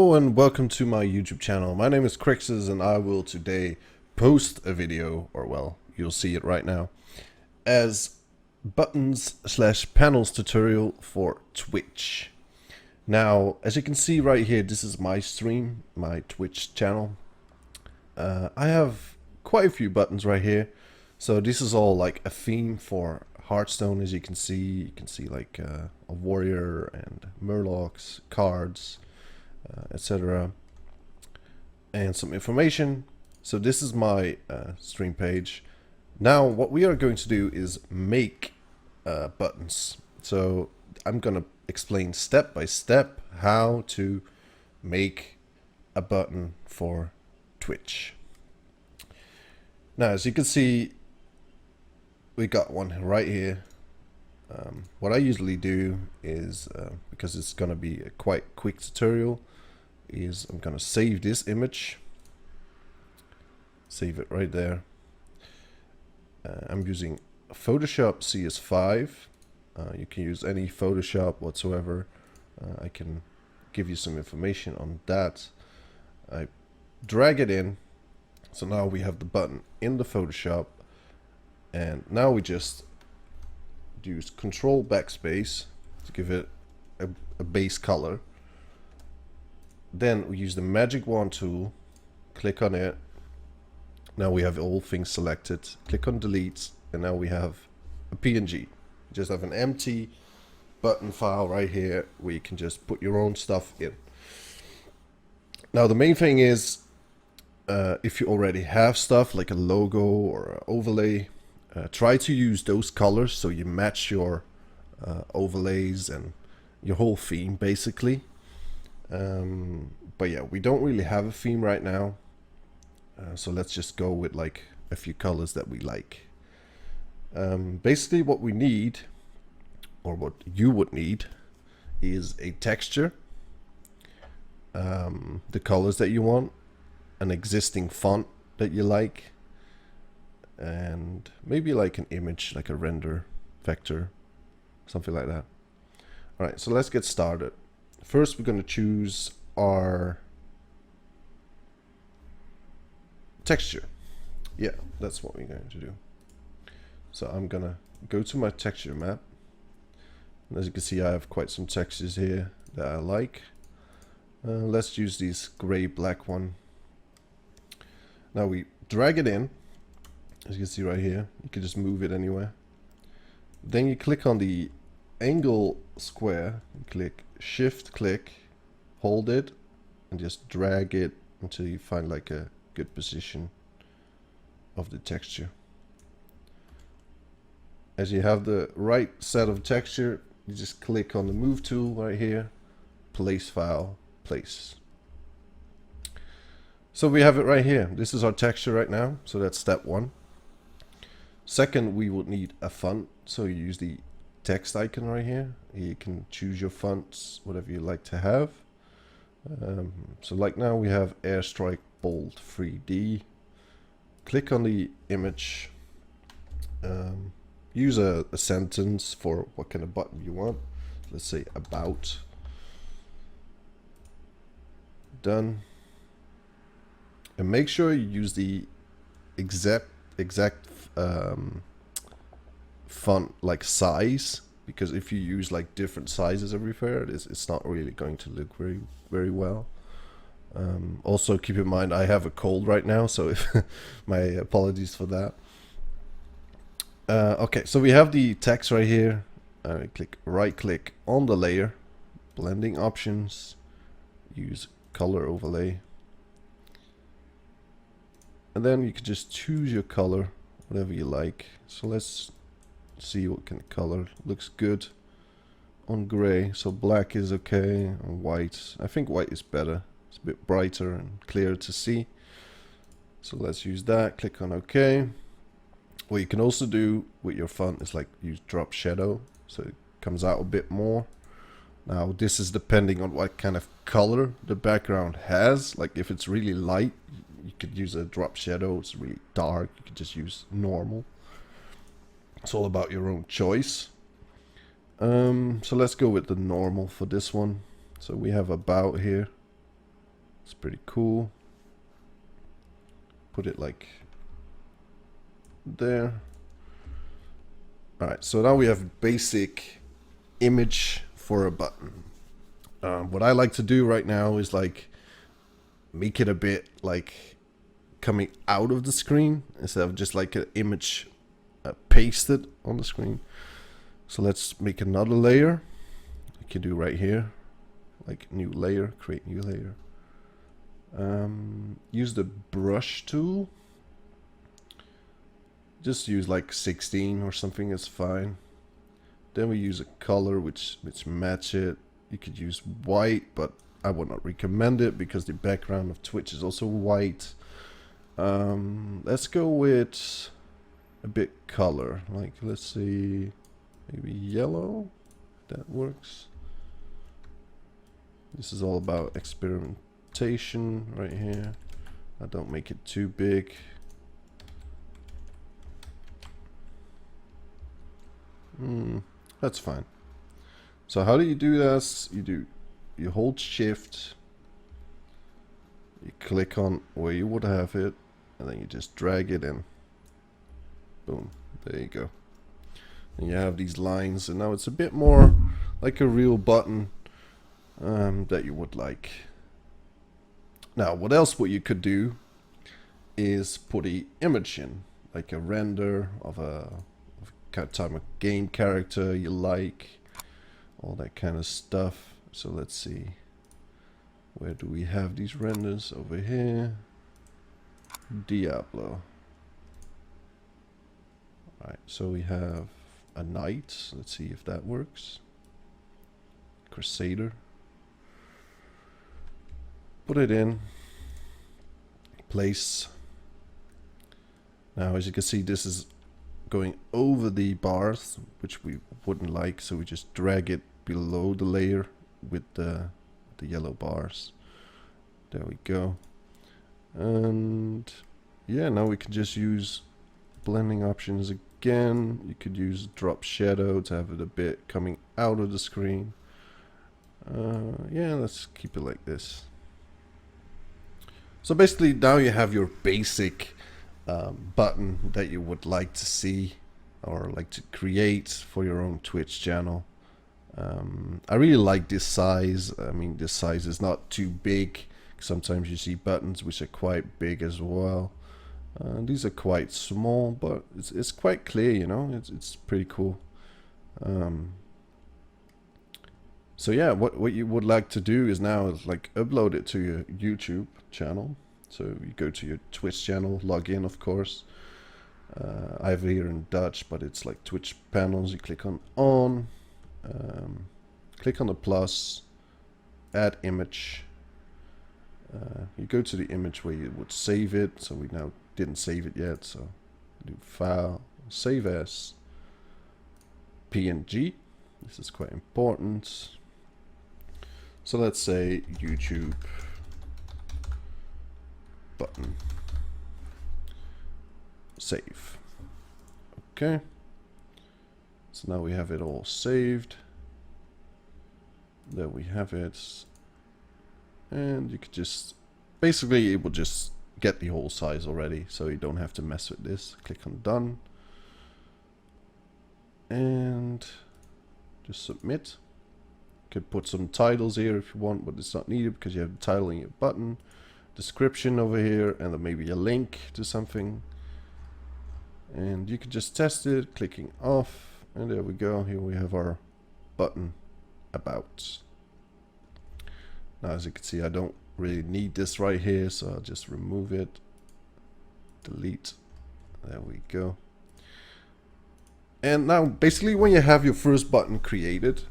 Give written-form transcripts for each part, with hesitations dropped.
Hello and welcome to my YouTube channel. My name is Crixes and I will today post a video, or well, you'll see it right now, as buttons/panels tutorial for Twitch. Now, as you can see right here, this is my stream, my Twitch channel. I have quite a few buttons right here. So this is all like a theme for Hearthstone, as you can see. You can see like a warrior and murlocs, cards, etc. and some information. So this is my stream page. Now what we are going to do is make buttons. So I'm gonna explain step by step how to make a button for Twitch. Now, as you can see, we got one right here. What I usually do is, because it's gonna be a quite quick tutorial, is I'm gonna save this image, save it right there. I'm using Photoshop CS5. You can use any Photoshop whatsoever. I can give you some information on that. I drag it in, so now we have the button in the Photoshop, and now we just use Control Backspace to give it a base color. Then we use the magic wand tool, click on it. Now we have all things selected. Click on delete, and now we have a PNG. You just have an empty button file right here where you can just put your own stuff in. Now the main thing is, if you already have stuff like a logo or an overlay, try to use those colors so you match your overlays and your whole theme basically. But yeah, we don't really have a theme right now, so let's just go with like a few colors that we like. Basically what we need, or what you would need, is a texture, the colors that you want, an existing font that you like, and maybe like an image, like a render vector, something like that. Alright, so let's get started. First we're going to choose our texture. Yeah, that's what we're going to do. So I'm gonna go to my texture map, and as you can see I have quite some textures here that I like. Let's use this gray black one. Now we drag it in, as you can see right here. You can just move it anywhere. Then you click on the angle square, you click shift click, hold it, and just drag it until you find like a good position of the texture. As you have the right set of texture, you just click on the move tool right here, place file, place. So we have it right here. This is our texture right now, so that's step one. Second, we would need a font, so you use the text icon right here. You can choose your fonts, whatever you like to have. So like now we have Airstrike Bold 3D. Click on the image. Use a sentence for what kind of button you want. Let's say about. Done. And make sure you use the exact font like size, because if you use like different sizes everywhere, it's not really going to look very well. Also keep in mind I have a cold right now, so if my apologies for that. Okay, so we have the text right here. Right click on the layer, blending options, use color overlay, and then you can just choose your color, whatever you like. So let's see what kind of color looks good on gray. So black is okay, and white, I think white is better. It's a bit brighter and clearer to see. So let's use that. Click on OK. What you can also do with your font is like use drop shadow, so it comes out a bit more. Now this is depending on what kind of color the background has. Like if it's really light, you could use a drop shadow. It's really dark, you could just use normal. It's all about your own choice. So let's go with the normal for this one. So we have about here. It's pretty cool. Put it like there. Alright, so now we have basic image for a button. What I like to do right now is like make it a bit like coming out of the screen instead of just like an image pasted on the screen. So let's make another layer. We can do right here, like new layer, create new layer. Use the brush tool. Just use like 16 or something, it's fine. Then we use a color which match it. You could use white, but I would not recommend it because the background of Twitch is also white. Let's go with a bit color, like let's see, maybe yellow. That works. This is all about experimentation right here. I don't make it too big. That's fine. So how do you do this? You hold shift, you click on where you would have it, and then you just drag it in. Boom, there you go. And you have these lines, and now it's a bit more like a real button that you would like. Now, what else what you could do is put an image in, like a render of a type of game character you like, all that kind of stuff. So let's see, where do we have these renders? Over here, Diablo. Alright, so we have a knight. Let's see if that works. Crusader. Put it in. Place. Now, as you can see, this is going over the bars, which we wouldn't like, so we just drag it below the layer with the yellow bars. There we go. And yeah, now we can just use blending options again. You could use drop shadow to have it a bit coming out of the screen. Yeah, let's keep it like this. So basically now you have your basic button that you would like to see or like to create for your own Twitch channel. I really like this size. I mean, this size is not too big. Sometimes you see buttons which are quite big as well. These are quite small, but it's quite clear, you know. It's pretty cool. So yeah, what you would like to do is now is like upload it to your YouTube channel. So you go to your Twitch channel, log in, of course. I have it here in Dutch, but it's like Twitch panels. You click on, click on the plus, add image. You go to the image where you would save it. So we now didn't save it yet. So do file, save as PNG. This is quite important. So let's say YouTube button. Save. Okay. So now we have it all saved. There we have it. And you could just, basically it will just get the whole size already, so you don't have to mess with this. Click on done. And just submit. You could put some titles here if you want, but it's not needed because you have the title in your button. Description over here, and then maybe a link to something. And you can just test it, clicking off, and there we go. Here we have our button about. Now, as you can see, I don't really need this right here, so I'll just remove it, delete. There we go. And now, basically, when you have your first button created,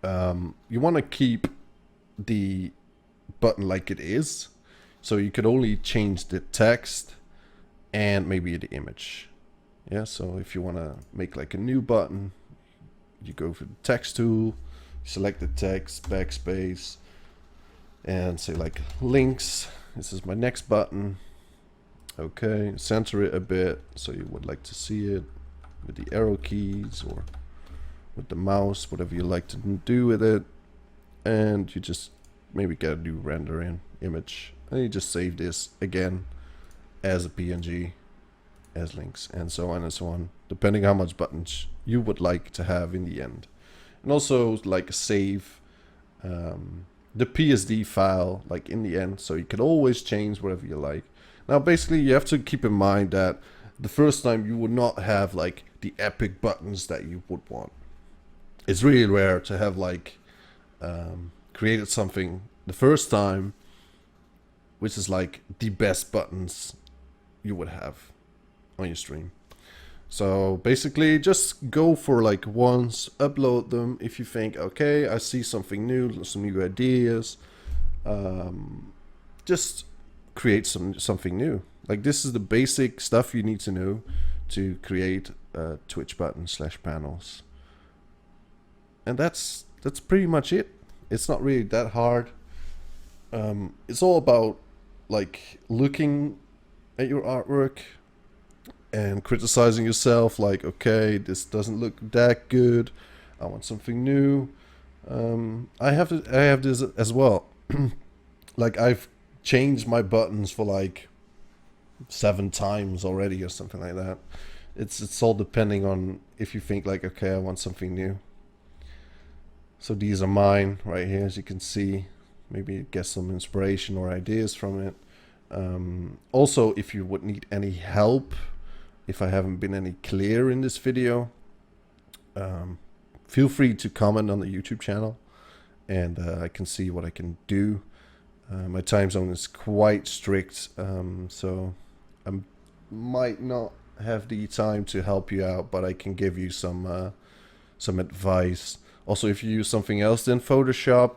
you want to keep the button like it is, so you could only change the text and maybe the image. Yeah, so if you want to make like a new button, you go for the text tool, select the text, backspace, and say like links. This is my next button. Okay, center it a bit so you would like to see it with the arrow keys or with the mouse, whatever you like to do with it. And you just maybe get a new render in image, and you just save this again as a PNG, as links, and so on, depending how much buttons you would like to have in the end. And also like save the PSD file like in the end, so you can always change whatever you like. Now basically you have to keep in mind that the first time you would not have like the epic buttons that you would want. It's really rare to have like created something the first time which is like the best buttons you would have on your stream. So basically just go for like once, upload them if you think, okay, I see something new, some new ideas. Just create something new. Like this is the basic stuff you need to know to create Twitch buttons / panels. And that's pretty much it. It's not really that hard. It's all about like looking at your artwork and criticizing yourself, like, okay, this doesn't look that good, I want something new. I have this as well. Like I've changed my buttons for like 7 times already or something like that. It's all depending on if you think like, okay, I want something new. So these are mine right here, as you can see. Maybe get some inspiration or ideas from it. Also, if you would need any help, if I haven't been any clear in this video, feel free to comment on the YouTube channel, and I can see what I can do. My time zone is quite strict, so I might not have the time to help you out, but I can give you some advice. Also, if you use something else than Photoshop,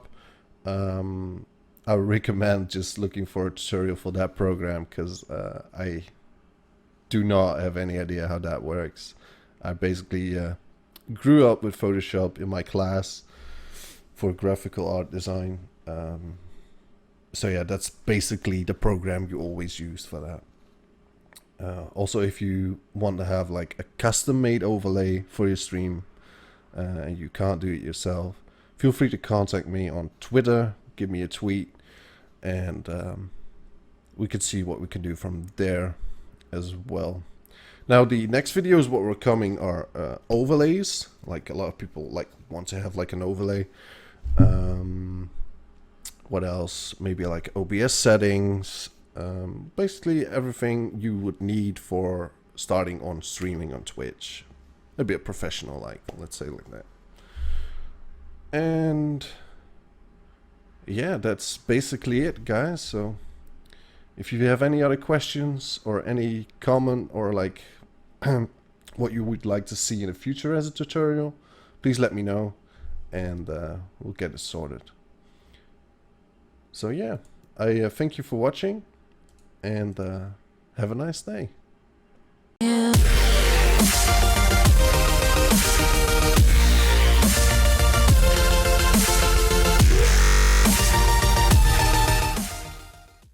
I would recommend just looking for a tutorial for that program, because I do not have any idea how that works. I basically grew up with Photoshop in my class for graphical art design. So yeah, that's basically the program you always use for that. Also, if you want to have like a custom made overlay for your stream and you can't do it yourself, feel free to contact me on Twitter, give me a tweet, and we can see what we can do from there as well. Now the next videos what were coming are overlays. Like a lot of people like want to have like an overlay. What else? Maybe like OBS settings. Basically everything you would need for starting on streaming on Twitch. A bit professional, like, let's say like that. And yeah, that's basically it, guys. So if you have any other questions or any comment or like what you would like to see in the future as a tutorial, please let me know, and we'll get it sorted. So yeah, I thank you for watching, and have a nice day.